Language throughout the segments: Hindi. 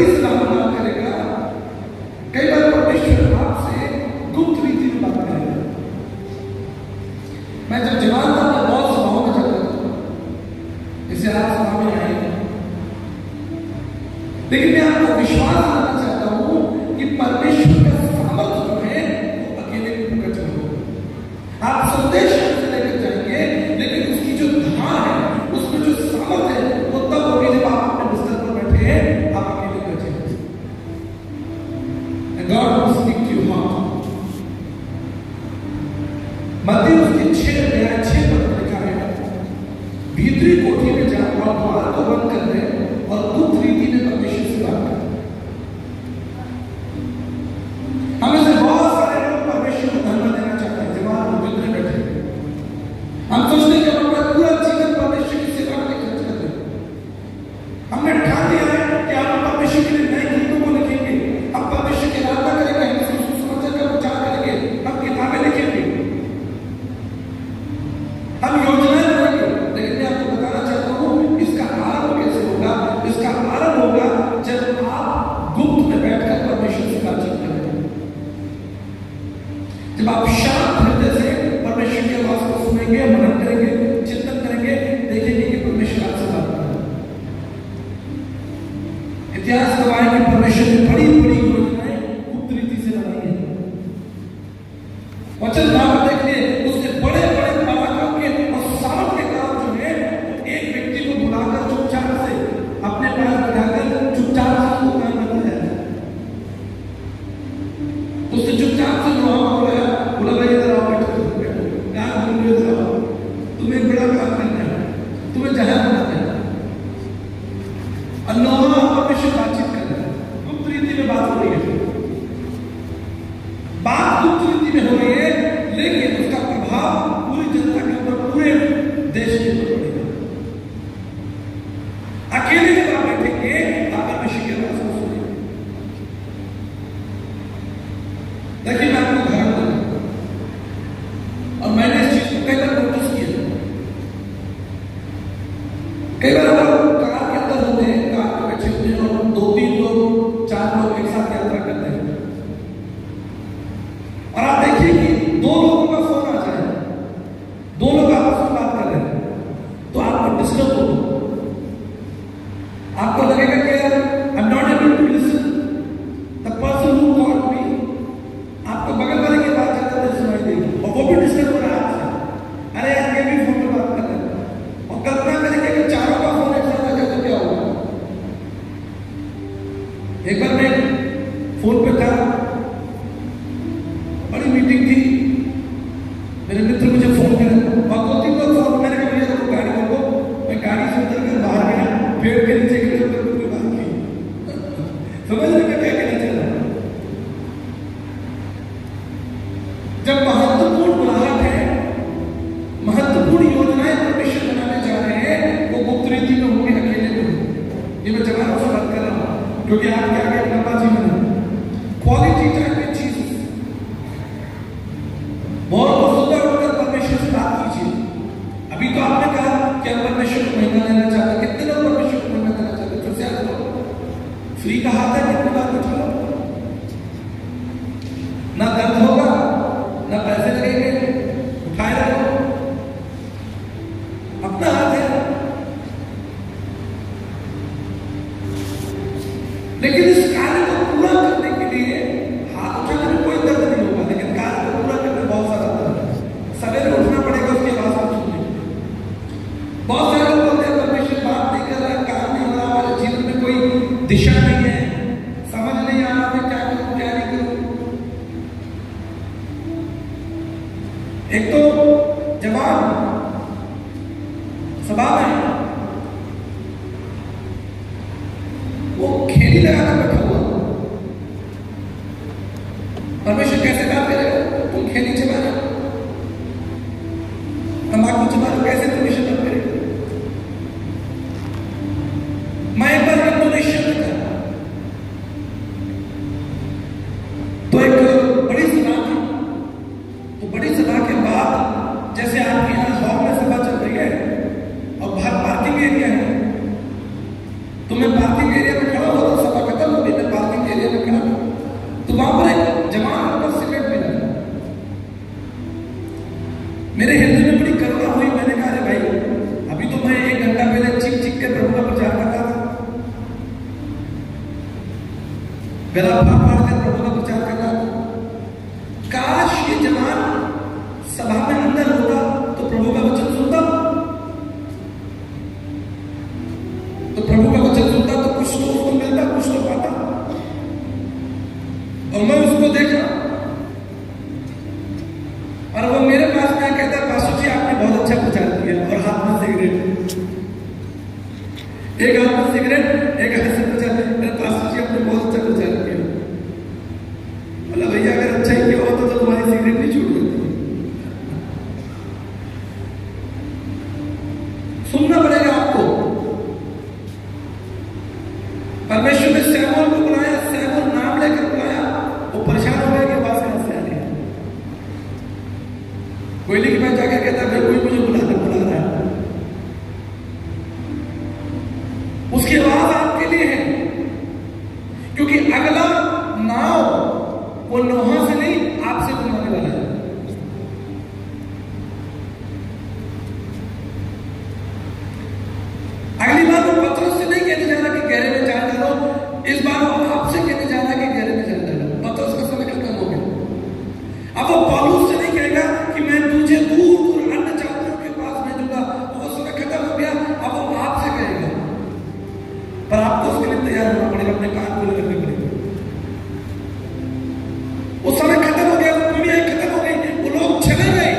सलाह ना करेगा। कई बार परमेश्वर आपसे गुप्त रीति में बात करेगा। मैं जब जवान था मैं बहुत सभाओं में जाता था, इसे आप सभा में आए, लेकिन मैं आपको विश्वास करना चाहता हूं कि परमेश्वर का सामर्थ्य जो है वो अकेले प्रकट होगा। आप संदेश से लेकर जाएंगे, लेकिन उसकी जो धार है, उसमें जो सामर्थ्य है, वो तब होगी जब आप अपने बिस्तर पर बैठे हैं, आप अकेले बैठे हैं। God will speak to your heart. मत्ती उसके 6 पद में लिखा है, भीतरी कोठी में जाओ और द्वार को बंद कर दे और गुप्त रीति में परमेश्वर से बात कर। हमें से बहुत सारे लोग परमेश्वर को धन्यवाद देना चाहते हैं, जवान लोग बिल्कुल बैठे। हम सोचते हैं कि हम अपना पूरा जीवन परमेश्वर की सेवा में खर्च कर दें। हमने ठान लिया है कि हम परमेश्वर के लिए नए गीतों को लिखेंगे, हम परमेश्वर की आराधना करेंगे, हम उसको सुसमाचार का प्रचार करेंगे, हम किताबें लिखेंगे, हम योजनाएं बनाएंगे। लेकिन मैं आपको बताना चाहता हूं, इसका आरंभ कैसे होगा? इसका आरंभ होगा जब आप गुप्त में बैठकर परमेश्वर से बातचीत करेंगे, जब आप शांत हृदय से परमेश्वर की आवाज को सुनेंगे, मनन करेंगे, चिंतन करेंगे, देखेंगे कि परमेश्वर आपसे बात कर रहा है। इतिहास गवाह है कि परमेश्वर ने बड़ी बड़ी योजनाएं गुप्त रीति से बनाई है। वचन भाग देखिए, उसने बड़े बड़े पराक्रम के और सामर्थ के काम जो है, एक व्यक्ति को बुलाकर चुपचाप से अपने पास बिठाकर चुपचाप से उसको काम करना है। उसने चुपचाप से बोला भाई इधर आओ, बैठो, यार तुम इधर आओ, तुम्हें बड़ा काम करना है, तुम्हें जहाज बनाना है। और नोहा परमेश्वर बातचीत कर रहा है, गुप्त रीति में बात हो रही है, बात गुप्त रीति में हो रही है, लेकिन उसका प्रभाव पूरी जनता के ऊपर, पूरे देश के ऊपर पड़ेगा। अकेले जब आप बैठेंगे, आप परमेश्वर की आवाज को सुनेंगे। देखिए मैं आपको उदाहरण दूंगा, और मैंने इस चीज को कई बार नोटिस किया। कई बार आप कार के अंदर होते हैं, कार में बैठे होते हैं और 2-3 लोग 4 लोग एक साथ यात्रा करते हैं, और आप देखिए कि 2 लोगों का फोन आ जाए, 2 लोग आपस में बात कर रहे हैं, तो आपको डिस्टर्ब होगा। आपको लगेगा कि यार I am not able to listen the person who called me. आपको बगल वाले की बात ज्यादा सुनाई देगी और वो भी डिस्टर्ब हो रहा है आपसे। अरे यार ये भी फोन पे बात कर रहे हैं, और कल्पना करेंगे कि चारों का फोन एक साथ आ जाए तो क्या होगा। एक बार मैं फोन पे था, बड़ी मीटिंग थी, मेरे मित्र मुझे फोन किया और 2-3 लोग फोन, मैंने कहा भैया देखो गाड़ी रोको, मैं गाड़ी से उतर कर बाहर गया, पेड़ के नीचे खड़े होकर कोई बात की, समझ रहे क्या कहना चाह रहा है। जब महत्वपूर्ण बुलाहट है, महत्वपूर्ण योजनाएं परमेश्वर बनाने जा रहे हैं, वो गुप्त रीति में होंगे, अकेले में होंगे। ये मैं जवानों से बात कर रहा हूं, क्योंकि आपके आगे एक लंबा जीवन है। क्वालिटी टाइम में चीज बहुत सुंदर होकर परमेश्वर से बात कीजिए। अभी तो आपने कहा कि हम परमेश्वर को महिमा देना चाहते हैं। कितने लोग परमेश्वर को महिमा देना चाहते हैं? फिर से आप लोग फ्री का हाथ है, कितने बार उठा लो, ना दर्द होगा ना पैसे लगेंगे, उठाए रखो, अपना हाथ है। लेकिन इस कार्य को पूरा करने के लिए हाथ उठाने में कोई दर्द नहीं होगा, लेकिन कार्य को पूरा करने में बहुत सारा दर्द है। सवेरे उठना पड़ेगा उसकी आवाज को सुनने। बहुत सारे लोग बोलते हैं परमेश्वर बात नहीं कर रहा, काम नहीं हो रहा, हमारे जीवन में कोई दिशा नहीं है, समझ नहीं आ रहा मैं क्या करूं क्या नहीं करूं। एक तो जवान सभा में वो खेली लगाकर बैठा हुआ, परमेश्वर कैसे बात करेगा? तुम खेली चबा रहे हो, तंबाकू चबा रहे हो, कैसे परमेश्वर बात करेगा? मैं एक बार इंडोनेशिया में था, तो एक बड़ी सभा थी। तो बड़ी सभा के बाद जैसे आपके यहाँ हॉल में सभा चल रही है और बाहर पार्किंग एरिया है, तो मैं पार्किंग एरिया में खड़ा हुआ था, सभा खत्म हो गला फाड़ फाड़ कर प्रभु का प्रचार कर रहा था। काश ये जवान सभा में अंदर होता तो प्रभु का वचन सुनता, तो प्रभु का वचन सुनता तो कुछ तो उसको मिलता, कुछ तो पाता। और मैं उसको देखा और वो मेरे पास में कहता, पास्टर जी आपने बहुत अच्छा प्रचार किया, और हाथ में सिगरेट, एक हाथ में सिगरेट, एक हाथ से प्रचार। पास्टर जी आपने बहुत अच्छा प्रचार किया। बोला भैया अगर अच्छा ही किया होता तो तुम्हारी सिगरेट नहीं छूट जाती। सुनना पड़ेगा आपको। परमेश्वर ने सैमुअल को बुलाया, सैमुअल नाम लेकर बुलाया, वो परेशान हो गया कि आवाज कहां से आ रही है। कोयले के पास जाकर कहता भाई कोई मुझे बुला रहा है। उसकी आवाज आपके लिए है, क्योंकि अगला नाव वो नोहा से नहीं आपसे बुलाने वाला है। अगली बार वो पत्रोस से नहीं कहने जा रहा कि गहरे में जान डालो, इस बार वो आपसे कहने जा रहा कि गहरे में जान डालो। पत्रोस का समय खत्म हो गया। अब वो पौलुस से नहीं कहेगा कि मैं तुझे दूर दूर अन्य जातियों के पास भेजूंगा, वो समय खत्म हो गया। अब वो आपसे कहेगा, पर आपको उसके लिए तैयार होना पड़ेगा, अपने कान खुले रखने पड़ेगा। वो समय खत्म हो गया, वो पीढ़ी खत्म हो गई, वो लोग चले गए।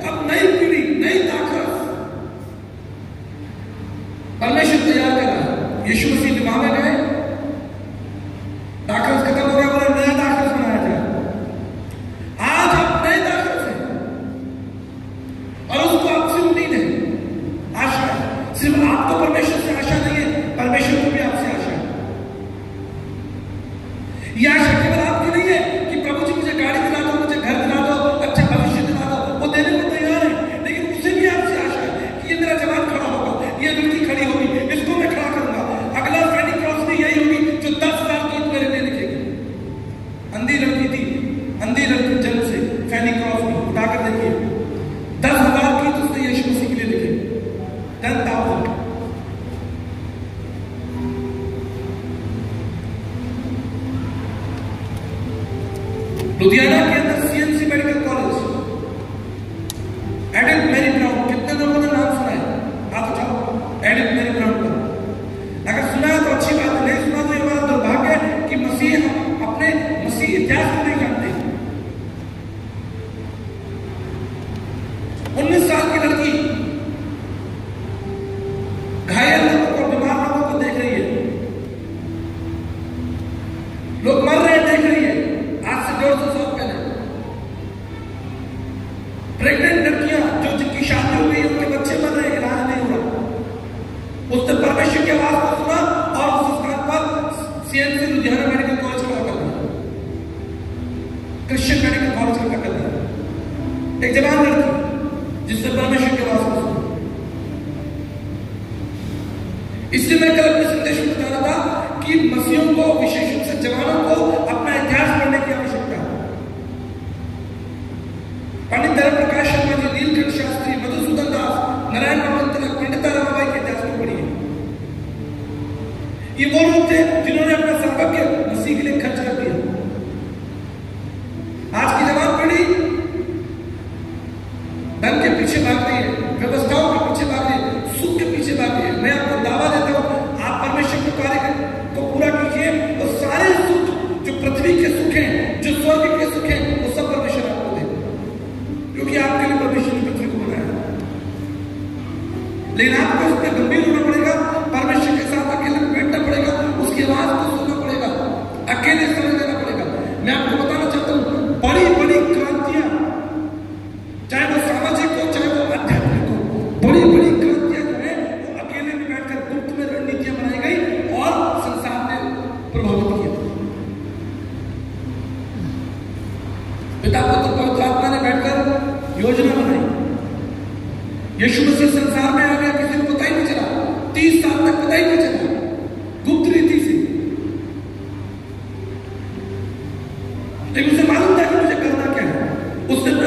अब नई पीढ़ी, नई ताकत परमेश्वर तैयार कर रहा है। यीशु मसीह विवाह में गए, दाखरस खत्म हो गया, बोला नया दाखरस बनाया जाए। आज आप नए दाखरस हैं और उसको आपसे उम्मीद है, आशा है। सिर्फ आपको परमेश्वर से आशा नहीं है, परमेश्वर को भी आपसे आशा है। यह आशा केवल आपकी नहीं है कि प्रभु जी मुझे गाड़ी दिला दो, मुझे घर दिला दो, अच्छा भविष्य दिला दो, वो देने को तैयार है। लेकिन उसे भी आपसे आशा है कि ये मेरा जवान खड़ा होगा, ये लड़की खड़ी होगी, इसको मैं खड़ा करूंगा। अगला फेनी क्रॉस में यही होगी जो 10,000 गीत मेरे लिए लिखेगी। अंधी लड़की थी, अंधी लड़की जन्म से फेनी क्रॉस में उठाकर देखिए, 10,000 गीत उसने यीशु मसीह के लिए लिखे। 10,000। लुधियाना के अंदर CMC medical college, Edith Mary Brown, कितने लोगों ने नाम सुना है? आप बताओ एडिथ मैरी ब्राउन का। अगर सुना है तो अच्छी बात है, नहीं सुना तो ये हमारा दुर्भाग्य है कि मसीह अपने मसीह इतिहास को नहीं जानते। 19 साल की लड़की घायल लोगों को, बीमार लोगों को देख रही है, लोग मर रहे हैं देख रही है। आज से 150 साल पहले प्रेग्नेंट लड़कियां जो जिनकी शादी हो गई, उनके बच्चे मर रहे हैं, इलाज नहीं हो रहा। उसने परमेश्वर की आवाज को सुना और उस स्थान पर सीएमसी लुधियाना मेडिकल कॉलेज खड़ा कर दिया, क्रिश्चियन मेडिकल कॉलेज खड़ा कर दिया। एक जवान लड़की जिसने परमेश्वर की आवाज को सुना। इसलिए मैं कल अपने संदेश में बता रहा था कि मसीहों को, विशेष रूप से जवानों को अपना इतिहास पढ़ने की आवश्यकता है। पंडित धर्म प्रकाश शर्मा जी, नीलकंठ शास्त्री, मधुसूदन दास, नारायण मोहन तिलक, पंडिता रमाबाई के इतिहास को पढ़िए। ये वो लोग थे जिन्होंने अपना सर्वज्ञ मसीह के लिए खर्च कर दिया। आज की जवान पीढ़ी धन के पीछे भाग रही है, व्यवस्थाओं के पीछे भाग रही है, सुख के पीछे भाग रही है। मैं आपको दावा देता हूं, आप परमेश्वर के कार्य को पूरा कीजिए तो सारे सुख जो पृथ्वी के सुख हैं, जो स्वर्ग के सुख हैं, वो सब परमेश्वर आपको देगा, क्योंकि आपके लिए परमेश्वर ने पृथ्वी को बनाया। लेकिन आपको इस पर गंभीर होना पड़ेगा, परमेश्वर के साथ अकेले बैठना पड़ेगा, उसकी आवाज को सुनना पड़ेगा, अकेले समय देना पड़ेगा। मैं आपको बताना चाहता हूं, बड़ी बड़ी क्रांतियां, चाहे वो सामाजिक हो, चाहे वो आध्यात्मिक हो, बड़ी बड़ी क्रांतियां जो है वो अकेले में बैठकर गुप्त में रणनीतियां बनाई गई और संसार ने प्रभावित किया। पिता पुत्र पवित्र आत्मा ने बैठकर योजना बनाई। यीशु मसीह संसार में आ गया, किसी को पता ही नहीं चला, 30 साल तक पता ही नहीं चला, गुप्त रीति से। लेकिन